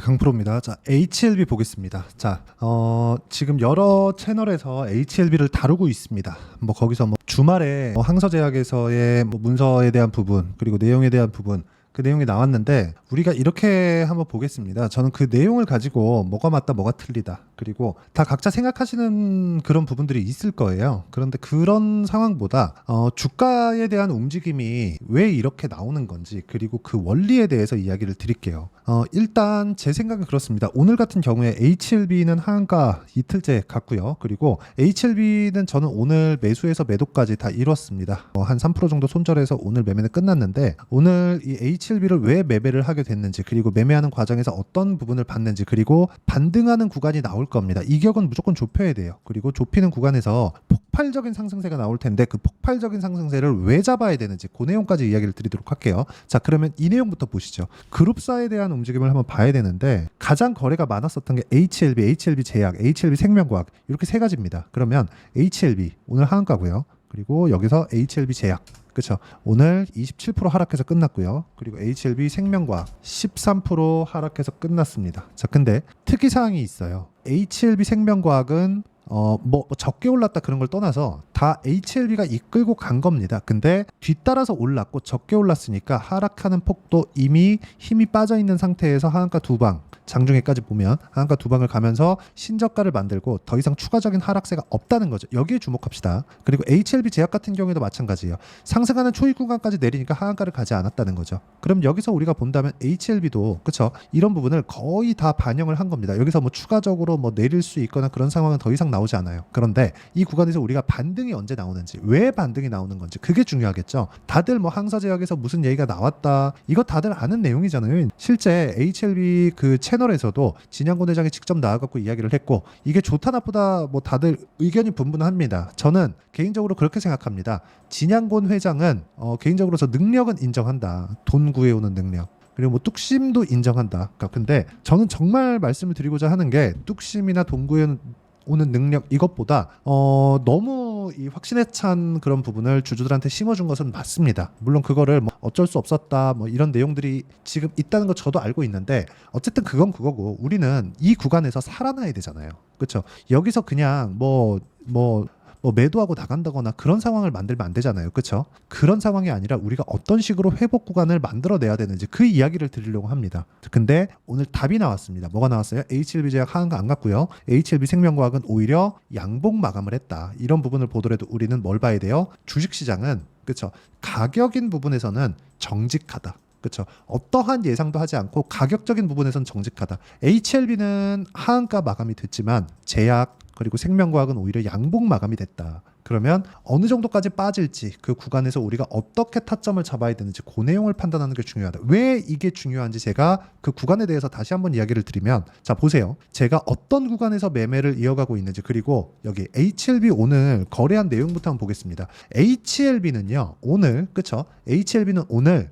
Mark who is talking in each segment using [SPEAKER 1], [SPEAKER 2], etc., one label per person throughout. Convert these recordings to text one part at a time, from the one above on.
[SPEAKER 1] 강프로입니다. 자, HLB 보겠습니다. 자, 지금 여러 채널에서 HLB를 다루고 있습니다. 뭐 거기서 뭐 주말에 항서제약에서의 뭐 문서에 대한 부분, 그리고 내용에 대한 부분, 그 내용이 나왔는데 우리가 이렇게 한번 보겠습니다. 저는 그 내용을 가지고 뭐가 맞다 뭐가 틀리다, 그리고 다 각자 생각하시는 그런 부분들이 있을 거예요. 그런데 그런 상황보다 주가에 대한 움직임이 왜 이렇게 나오는 건지, 그리고 그 원리에 대해서 이야기를 드릴게요. 일단 제 생각은 그렇습니다. 오늘 같은 경우에 HLB는 하한가 이틀째 갔고요. 그리고 HLB는 저는 오늘 매수에서 매도까지 다 이뤘습니다. 한 3% 정도 손절해서 오늘 매매는 끝났는데, 오늘 이 HLB를 왜 매매를 하게 됐는지, 그리고 매매하는 과정에서 어떤 부분을 봤는지, 그리고 반등하는 구간이 나올 겁니다. 이격은 무조건 좁혀야 돼요. 그리고 좁히는 구간에서 폭발적인 상승세가 나올 텐데 그 폭발적인 상승세를 왜 잡아야 되는지, 그 내용까지 이야기를 드리도록 할게요. 자, 그러면 이 내용부터 보시죠. 그룹사에 대한 움직임을 한번 봐야 되는데, 가장 거래가 많았었던 게 HLB, HLB 제약, HLB 생명과학, 이렇게 세 가지입니다. 그러면 HLB 오늘 하한가고요. 그리고 여기서 HLB 제약, 그렇죠, 오늘 27% 하락해서 끝났고요. 그리고 HLB 생명과학 13% 하락해서 끝났습니다. 자, 근데 특이사항이 있어요. HLB 생명과학은 뭐 적게 올랐다 그런 걸 떠나서 다 HLB가 이끌고 간 겁니다. 근데 뒤따라서 올랐고 적게 올랐으니까 하락하는 폭도 이미 힘이 빠져 있는 상태에서 하한가 두 방, 장중에까지 보면 하한가 두 방을 가면서 신저가를 만들고 더 이상 추가적인 하락세가 없다는 거죠. 여기에 주목합시다. 그리고 HLB 제약 같은 경우에도 마찬가지예요. 상승하는 초입 구간까지 내리니까 하한가를 가지 않았다는 거죠. 그럼 여기서 우리가 본다면 HLB도 그렇죠, 이런 부분을 거의 다 반영을 한 겁니다. 여기서 뭐 추가적으로 뭐 내릴 수 있거나 그런 상황은 더 이상 나오지 않아요. 그런데 이 구간에서 우리가 반등이 언제 나오는지, 왜 반등이 나오는 건지, 그게 중요하겠죠. 다들 뭐 항사제약에서 무슨 얘기가 나왔다, 이거 다들 아는 내용이잖아요. 실제 HLB 그 채널에서도 진양곤 회장이 직접 나와갖고 이야기를 했고, 이게 좋다 나쁘다 뭐 다들 의견이 분분합니다. 저는 개인적으로 그렇게 생각합니다. 진양곤 회장은 개인적으로 저 능력은 인정한다. 돈 구해오는 능력, 그리고 뭐 뚝심도 인정한다. 근데 저는 정말 말씀을 드리고자 하는 게, 뚝심이나 돈 구해오는 능력, 이것보다 너무 이 확신에 찬 그런 부분을 주주들한테 심어준 것은 맞습니다. 물론 그거를 뭐 어쩔 수 없었다 뭐 이런 내용들이 지금 있다는 거 저도 알고 있는데, 어쨌든 그건 그거고 우리는 이 구간에서 살아나야 되잖아요. 그렇죠? 여기서 그냥 뭐 매도하고 나간다거나 그런 상황을 만들면 안 되잖아요. 그렇죠? 그런 상황이 아니라 우리가 어떤 식으로 회복 구간을 만들어내야 되는지, 그 이야기를 드리려고 합니다. 근데 오늘 답이 나왔습니다. 뭐가 나왔어요? HLB 제약 하한가 안 갔고요. HLB 생명과학은 오히려 양봉 마감을 했다. 이런 부분을 보더라도 우리는 뭘 봐야 돼요? 주식시장은 그렇죠, 가격인 부분에서는 정직하다. 그렇죠. 어떠한 예상도 하지 않고 가격적인 부분에서는 정직하다. HLB는 하한가 마감이 됐지만 제약 그리고 생명과학은 오히려 양봉 마감이 됐다. 그러면 어느 정도까지 빠질지, 그 구간에서 우리가 어떻게 타점을 잡아야 되는지, 그 내용을 판단하는 게 중요하다. 왜 이게 중요한지 제가 그 구간에 대해서 다시 한번 이야기를 드리면, 자 보세요. 제가 어떤 구간에서 매매를 이어가고 있는지, 그리고 여기 HLB 오늘 거래한 내용부터 한번 보겠습니다. HLB는요 오늘, 그쵸, HLB는 오늘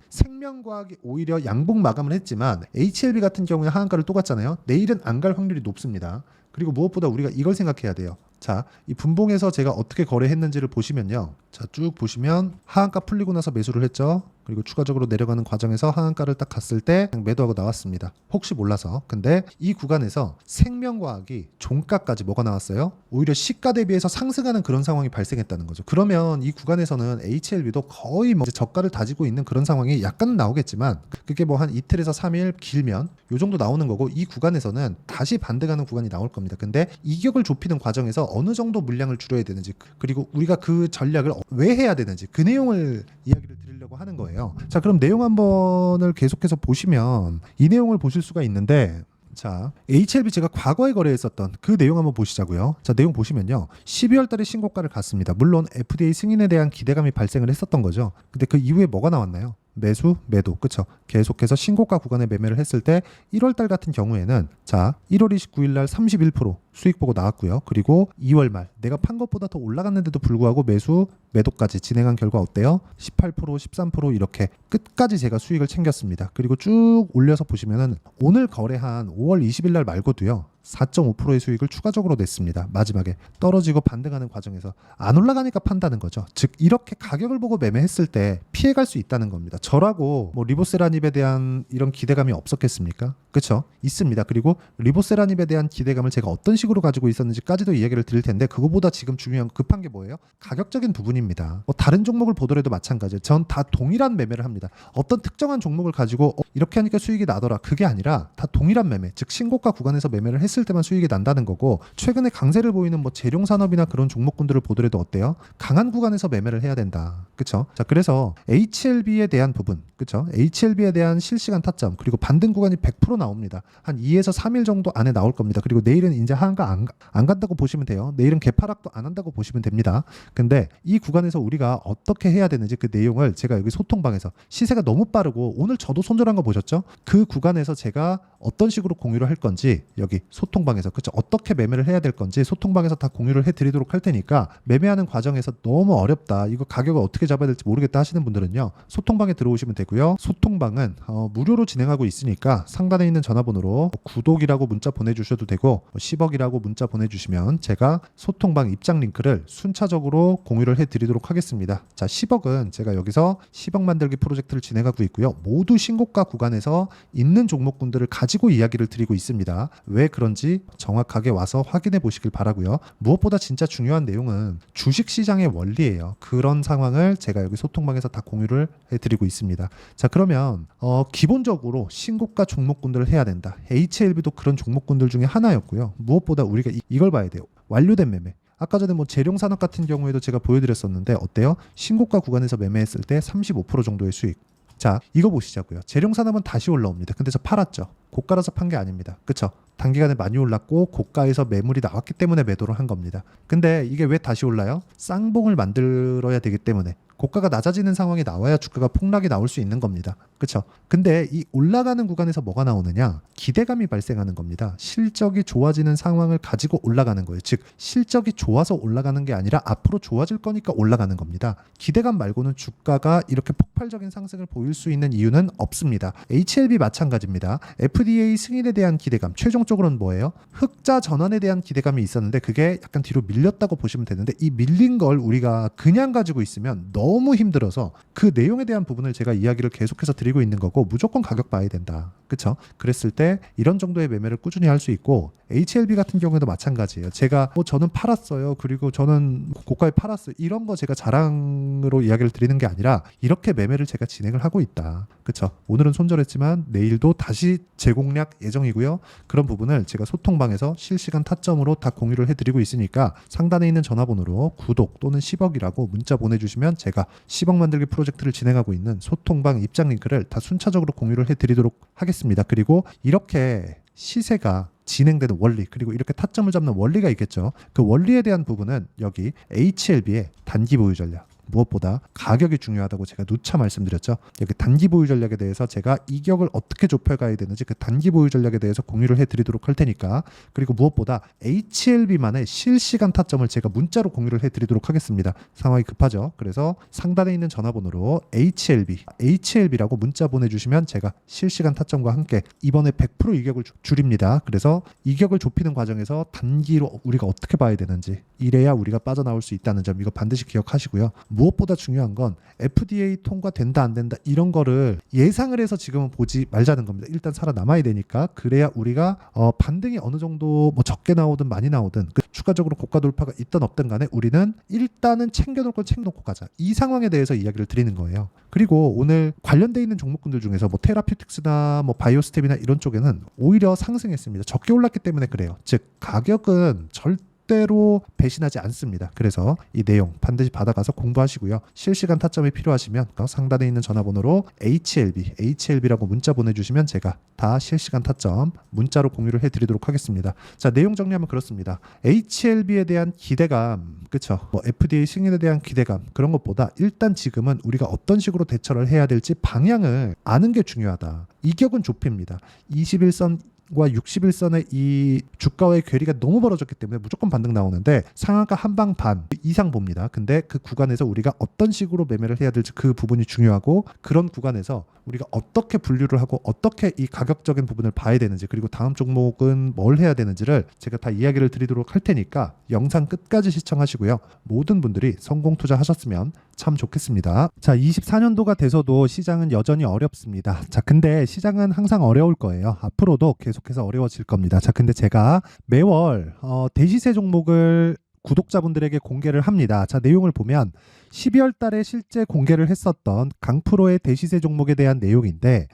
[SPEAKER 1] 생명과학이 오히려 양봉 마감을 했지만 HLB 같은 경우에 하한가를 또 갔잖아요. 내일은 안 갈 확률이 높습니다. 그리고 무엇보다 우리가 이걸 생각해야 돼요. 자, 이 분봉에서 제가 어떻게 거래했는지를 보시면요. 자, 쭉 보시면 하한가 풀리고 나서 매수를 했죠. 그리고 추가적으로 내려가는 과정에서 하한가를 딱 갔을 때 그냥 매도하고 나왔습니다. 혹시 몰라서. 근데 이 구간에서 생명과학이 종가까지 뭐가 나왔어요? 오히려 시가 대비해서 상승하는 그런 상황이 발생했다는 거죠. 그러면 이 구간에서는 HLB도 거의 뭐 저가를 다지고 있는 그런 상황이 약간 나오겠지만, 그게 뭐 한 이틀에서 3일, 길면 요 정도 나오는 거고, 이 구간에서는 다시 반등하는 구간이 나올 겁니다. 근데 이격을 좁히는 과정에서 어느 정도 물량을 줄여야 되는지, 그리고 우리가 그 전략을 왜 해야 되는지, 그 내용을 이야기를 드리려고 하는 거예요. 자, 그럼 내용 한번을 계속해서 보시면 이 내용을 보실 수가 있는데, 자, HLB 제가 과거에 거래했었던 그 내용 한번 보시자고요. 자, 내용 보시면요. 12월 달에 신고가를 갔습니다. 물론 FDA 승인에 대한 기대감이 발생을 했었던 거죠. 근데 그 이후에 뭐가 나왔나요? 매수, 매도, 그쵸? 계속해서 신고가 구간에 매매를 했을 때 1월달 같은 경우에는 자 1월 29일 날 31% 수익 보고 나왔고요. 그리고 2월 말 내가 판 것보다 더 올라갔는데도 불구하고 매수, 매도까지 진행한 결과 어때요? 18%, 13% 이렇게 끝까지 제가 수익을 챙겼습니다. 그리고 쭉 올려서 보시면은 오늘 거래한 5월 20일 날 말고도요. 4.5%의 수익을 추가적으로 냈습니다. 마지막에 떨어지고 반등하는 과정에서 안 올라가니까 판다는 거죠. 즉 이렇게 가격을 보고 매매했을 때 피해갈 수 있다는 겁니다. 저라고 뭐 리보세라닙에 대한 이런 기대감이 없었겠습니까? 그렇죠? 있습니다. 그리고 리보세라닙에 대한 기대감을 제가 어떤 식으로 가지고 있었는지까지도 이야기를 드릴 텐데 그거보다 지금 중요한 급한 게 뭐예요? 가격적인 부분입니다. 다른 종목을 보더라도 마찬가지예요. 전 다 동일한 매매를 합니다. 어떤 특정한 종목을 가지고 이렇게 하니까 수익이 나더라. 그게 아니라 다 동일한 매매, 즉 신고가 구간에서 매매를 했을 때만 수익이 난다는 거고 최근에 강세를 보이는 뭐 재룡산업이나 그런 종목군들을 보더라도 어때요? 강한 구간에서 매매를 해야 된다. 그렇죠? 자, 그래서 HLB에 대한 부분, 그렇죠? HLB에 대한 실시간 타점 그리고 반등 구간이 100% 나옵니다. 한 2에서 3일 정도 안에 나올 겁니다. 그리고 내일은 이제 하한가 안 간다고 보시면 돼요. 내일은 개파락도 안 한다고 보시면 됩니다. 근데 이 구간에서 우리가 어떻게 해야 되는지 그 내용을 제가 여기 소통방에서 시세가 너무 빠르고 오늘 저도 손절한 거 보셨죠? 그 구간에서 제가 어떤 식으로 공유를 할 건지 여기 소통방에서 그렇죠? 어떻게 매매를 해야 될 건지 소통방에서 다 공유를 해드리도록 할 테니까 매매하는 과정에서 너무 어렵다. 이거 가격을 어떻게 잡아야 될지 모르겠다 하시는 분들은요. 소통방에 들어오시면 되고요. 소통방은 무료로 진행하고 있으니까 상단에 있는 전화번호로 구독이라고 문자 보내주셔도 되고 10억이라고 문자 보내주시면 제가 소통방 입장 링크를 순차적으로 공유를 해드리도록 하겠습니다. 자, 10억은 제가 여기서 10억 만들기 프로젝트를 진행하고 있고요. 모두 신고가 구간에서 있는 종목군들을 가지고 이야기를 드리고 있습니다. 왜 그런지 정확하게 와서 확인해 보시길 바라고요. 무엇보다 진짜 중요한 내용은 주식시장의 원리예요. 그런 상황을 제가 여기 소통방에서 다 공유를 해드리고 있습니다. 자, 그러면 기본적으로 신고가 종목군들을 해야 된다. HLB도 그런 종목군들 중에 하나였고요. 무엇보다 우리가 이걸 봐야 돼요. 완료된 매매. 아까 전에 뭐 재룡산업 같은 경우에도 제가 보여드렸었는데 어때요? 신고가 구간에서 매매했을 때 35% 정도의 수익. 자, 이거 보시자고요. 재룡산업은 다시 올라옵니다. 근데 저 팔았죠. 고가라서 판 게 아닙니다. 그쵸? 단기간에 많이 올랐고 고가에서 매물이 나왔기 때문에 매도를 한 겁니다. 근데 이게 왜 다시 올라요? 쌍봉을 만들어야 되기 때문에 고가가 낮아지는 상황이 나와야 주가가 폭락이 나올 수 있는 겁니다. 그렇죠? 근데 이 올라가는 구간에서 뭐가 나오느냐? 기대감이 발생하는 겁니다. 실적이 좋아지는 상황을 가지고 올라가는 거예요. 즉 실적이 좋아서 올라가는 게 아니라 앞으로 좋아질 거니까 올라가는 겁니다. 기대감 말고는 주가가 이렇게 폭발적인 상승을 보일 수 있는 이유는 없습니다. HLB 마찬가지입니다. FDA 승인에 대한 기대감, 최종적으로는 뭐예요? 흑자 전환에 대한 기대감이 있었는데 그게 약간 뒤로 밀렸다고 보시면 되는데 이 밀린 걸 우리가 그냥 가지고 있으면 너무 힘들어서 그 내용에 대한 부분을 제가 이야기를 계속해서 드리고 있는 거고 무조건 가격 봐야 된다. 그렇죠? 그랬을 때 이런 정도의 매매를 꾸준히 할 수 있고 HLB 같은 경우에도 마찬가지예요. 제가 저는 팔았어요. 그리고 저는 고가에 팔았어요. 이런 거 제가 자랑으로 이야기를 드리는 게 아니라 이렇게 매매를 제가 진행을 하고 있다. 그렇죠? 오늘은 손절했지만 내일도 다시 재공략 예정이고요. 그런 부분을 제가 소통방에서 실시간 타점으로 다 공유를 해드리고 있으니까 상단에 있는 전화번호로 구독 또는 10억이라고 문자 보내주시면 제가 10억 만들기 프로젝트를 진행하고 있는 소통방 입장 링크를 다 순차적으로 공유를 해드리도록 하겠습니다. 그리고 이렇게 시세가 진행되는 원리 그리고 이렇게 타점을 잡는 원리가 있겠죠. 그 원리에 대한 부분은 여기 HLB의 단기 보유 전략 무엇보다 가격이 중요하다고 제가 누차 말씀드렸죠. 여기 단기 보유 전략에 대해서 제가 이격을 어떻게 좁혀가야 되는지 그 단기 보유 전략에 대해서 공유를 해드리도록 할 테니까 그리고 무엇보다 HLB만의 실시간 타점을 제가 문자로 공유를 해드리도록 하겠습니다. 상황이 급하죠. 그래서 상단에 있는 전화번호로 HLB라고 문자 보내주시면 제가 실시간 타점과 함께 이번에 100% 이격을 줄입니다. 그래서 이격을 좁히는 과정에서 단기로 우리가 어떻게 봐야 되는지 이래야 우리가 빠져나올 수 있다는 점 이거 반드시 기억하시고요. 무엇보다 중요한 건 FDA 통과된다 안 된다 이런 거를 예상을 해서 지금은 보지 말자는 겁니다. 일단 살아남아야 되니까 그래야 우리가 반등이 어느 정도 뭐 적게 나오든 많이 나오든 추가적으로 고가 돌파가 있든 없든 간에 우리는 일단은 챙겨놓을 걸 챙겨놓고 가자. 이 상황에 대해서 이야기를 드리는 거예요. 그리고 오늘 관련돼 있는 종목군들 중에서 뭐 테라퓨틱스나 뭐 바이오스텝이나 이런 쪽에는 오히려 상승했습니다. 적게 올랐기 때문에 그래요. 즉 가격은 절대로 배신하지 않습니다. 그래서 이 내용 반드시 받아가서 공부하시고요. 실시간 타점이 필요하시면 상단에 있는 전화번호로 HLB라고 문자 보내주시면 제가 다 실시간 타점 문자로 공유를 해드리도록 하겠습니다. 자, 내용 정리하면 그렇습니다. HLB에 대한 기대감, 그쵸? 뭐 FDA 승인에 대한 기대감 그런 것보다 일단 지금은 우리가 어떤 식으로 대처를 해야 될지 방향을 아는 게 중요하다. 이격은 좁힙니다. 21선 60일선의 이 주가와의 괴리가 너무 벌어졌기 때문에 무조건 반등 나오는데 상한가 한 방 반 이상 봅니다. 근데 그 구간에서 우리가 어떤 식으로 매매를 해야 될지 그 부분이 중요하고, 그런 구간에서 우리가 어떻게 분류를 하고 어떻게 이 가격적인 부분을 봐야 되는지, 그리고 다음 종목은 뭘 해야 되는지를 제가 다 이야기를 드리도록 할 테니까 영상 끝까지 시청하시고요. 모든 분들이 성공 투자하셨으면 참 좋겠습니다. 자, 24년도가 돼서도 시장은 여전히 어렵습니다. 자, 근데 시장은 항상 어려울 거예요. 앞으로도 계속해서 어려워질 겁니다. 자, 근데 제가 매월 대시세 종목을 구독자분들에게 공개를 합니다. 자, 내용을 보면 12월 달에 실제 공개를 했었던 강프로의 대시세 종목에 대한 내용인데,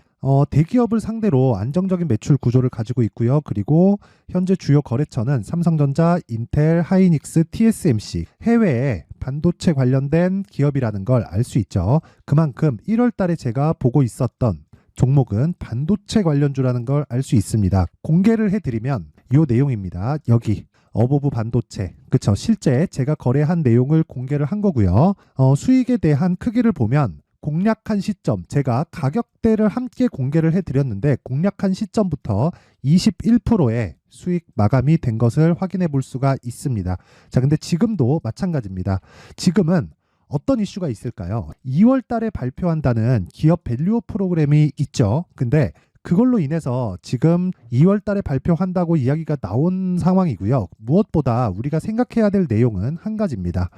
[SPEAKER 1] 대기업을 상대로 안정적인 매출 구조를 가지고 있고요. 그리고 현재 주요 거래처는 삼성전자, 인텔, 하이닉스, TSMC, 해외에 반도체 관련된 기업이라는 걸 알 수 있죠. 그만큼 1월 달에 제가 보고 있었던 종목은 반도체 관련주라는 걸 알 수 있습니다. 공개를 해드리면 이 내용입니다. 여기 어보브 반도체, 그쵸? 실제 제가 거래한 내용을 공개를 한 거고요. 수익에 대한 크기를 보면 공략한 시점, 제가 가격대를 함께 공개를 해드렸는데 공략한 시점부터 21%의 수익 마감이 된 것을 확인해 볼 수가 있습니다. 자, 근데 지금도 마찬가지입니다. 지금은 어떤 이슈가 있을까요? 2월 달에 발표한다는 기업 밸류업 프로그램이 있죠. 근데 그걸로 인해서 지금 2월 달에 발표한다고 이야기가 나온 상황이고요. 무엇보다 우리가 생각해야 될 내용은 한 가지입니다.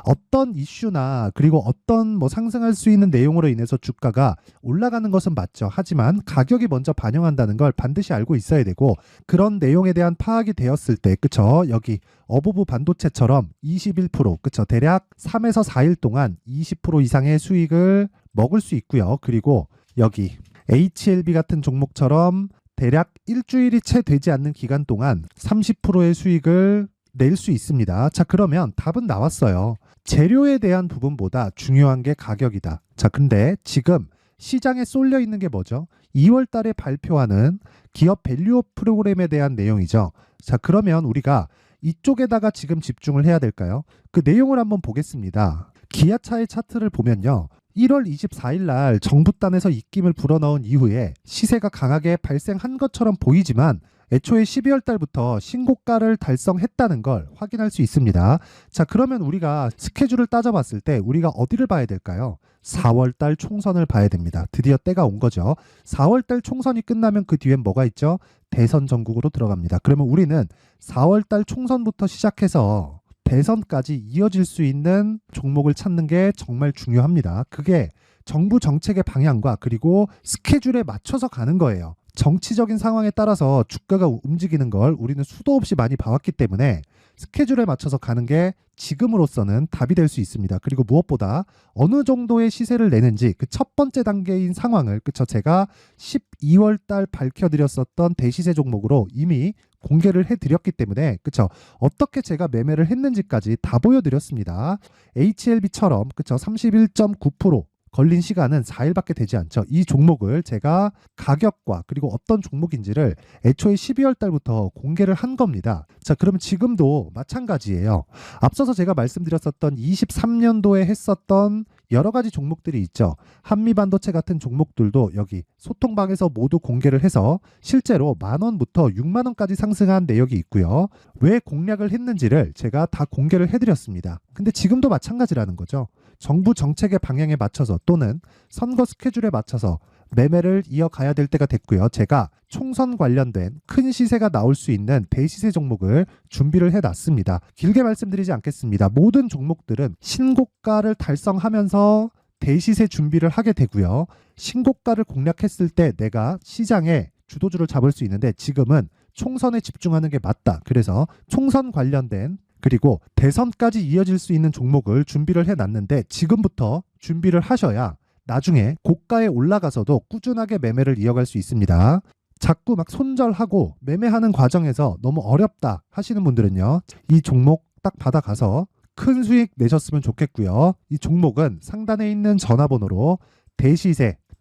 [SPEAKER 1] 어떤 이슈나 그리고 어떤 상승할 수 있는 내용으로 인해서 주가가 올라가는 것은 맞죠. 하지만 가격이 먼저 반영한다는 걸 반드시 알고 있어야 되고, 그런 내용에 대한 파악이 되었을 때, 그쵸? 여기 어보브 반도체처럼 21%, 그쵸? 대략 3에서 4일 동안 20% 이상의 수익을 먹을 수 있고요. 그리고 여기 HLB 같은 종목처럼 대략 일주일이 채 되지 않는 기간 동안 30%의 수익을 낼 수 있습니다. 자, 그러면 답은 나왔어요. 재료에 대한 부분보다 중요한 게 가격이다. 자, 근데 지금 시장에 쏠려 있는 게 뭐죠? 2월 달에 발표하는 기업 밸류업 프로그램에 대한 내용이죠. 자, 그러면 우리가 이쪽에다가 지금 집중을 해야 될까요? 그 내용을 한번 보겠습니다. 기아차의 차트를 보면요. 1월 24일 날 정부단에서 입김을 불어넣은 이후에 시세가 강하게 발생한 것처럼 보이지만 애초에 12월 달부터 신고가를 달성했다는 걸 확인할 수 있습니다. 자, 그러면 우리가 스케줄을 따져봤을 때 우리가 어디를 봐야 될까요? 4월 달 총선을 봐야 됩니다. 드디어 때가 온 거죠. 4월 달 총선이 끝나면 그 뒤엔 뭐가 있죠? 대선 전국으로 들어갑니다. 그러면 우리는 4월 달 총선부터 시작해서 대선까지 이어질 수 있는 종목을 찾는 게 정말 중요합니다. 그게 정부 정책의 방향과 그리고 스케줄에 맞춰서 가는 거예요. 정치적인 상황에 따라서 주가가 움직이는 걸 우리는 수도 없이 많이 봐왔기 때문에 스케줄에 맞춰서 가는 게 지금으로서는 답이 될 수 있습니다. 그리고 무엇보다 어느 정도의 시세를 내는지 그 첫 번째 단계인 상황을, 그쵸? 제가 12월 달 밝혀드렸었던 대시세 종목으로 이미 공개를 해드렸기 때문에, 그쵸? 어떻게 제가 매매를 했는지까지 다 보여드렸습니다. HLB처럼, 그쵸? 31.9% 걸린 시간은 4일밖에 되지 않죠. 이 종목을 제가 가격과 그리고 어떤 종목인지를 애초에 12월 달부터 공개를 한 겁니다. 자, 그러면 지금도 마찬가지예요. 앞서서 제가 말씀드렸었던 23년도에 했었던 여러 가지 종목들이 있죠. 한미반도체 같은 종목들도 여기 소통방에서 모두 공개를 해서 실제로 10,000원부터 60,000원까지 상승한 내역이 있고요. 왜 공략을 했는지를 제가 다 공개를 해드렸습니다. 근데 지금도 마찬가지라는 거죠. 정부 정책의 방향에 맞춰서 또는 선거 스케줄에 맞춰서 매매를 이어가야 될 때가 됐고요. 제가 총선 관련된 큰 시세가 나올 수 있는 대시세 종목을 준비를 해놨습니다. 길게 말씀드리지 않겠습니다. 모든 종목들은 신고가를 달성하면서 대시세 준비를 하게 되고요. 신고가를 공략했을 때 내가 시장에 주도주를 잡을 수 있는데 지금은 총선에 집중하는 게 맞다. 그래서 총선 관련된 그리고 대선까지 이어질 수 있는 종목을 준비를 해놨는데 지금부터 준비를 하셔야 나중에 고가에 올라가서도 꾸준하게 매매를 이어갈 수 있습니다. 자꾸 막 손절하고 매매하는 과정에서 너무 어렵다 하시는 분들은요. 이 종목 딱 받아가서 큰 수익 내셨으면 좋겠고요. 이 종목은 상단에 있는 전화번호로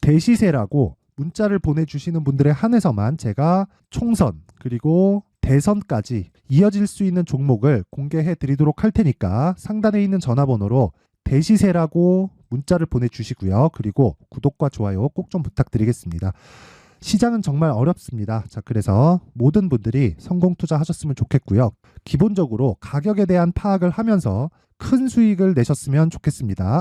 [SPEAKER 1] 대시세라고 문자를 보내주시는 분들에 한해서만 제가 총선 그리고 대선까지 이어질 수 있는 종목을 공개해 드리도록 할 테니까 상단에 있는 전화번호로 대시세라고 문자를 보내주시고요. 그리고 구독과 좋아요 꼭 좀 부탁드리겠습니다. 시장은 정말 어렵습니다. 자, 그래서 모든 분들이 성공 투자하셨으면 좋겠고요. 기본적으로 가격에 대한 파악을 하면서 큰 수익을 내셨으면 좋겠습니다.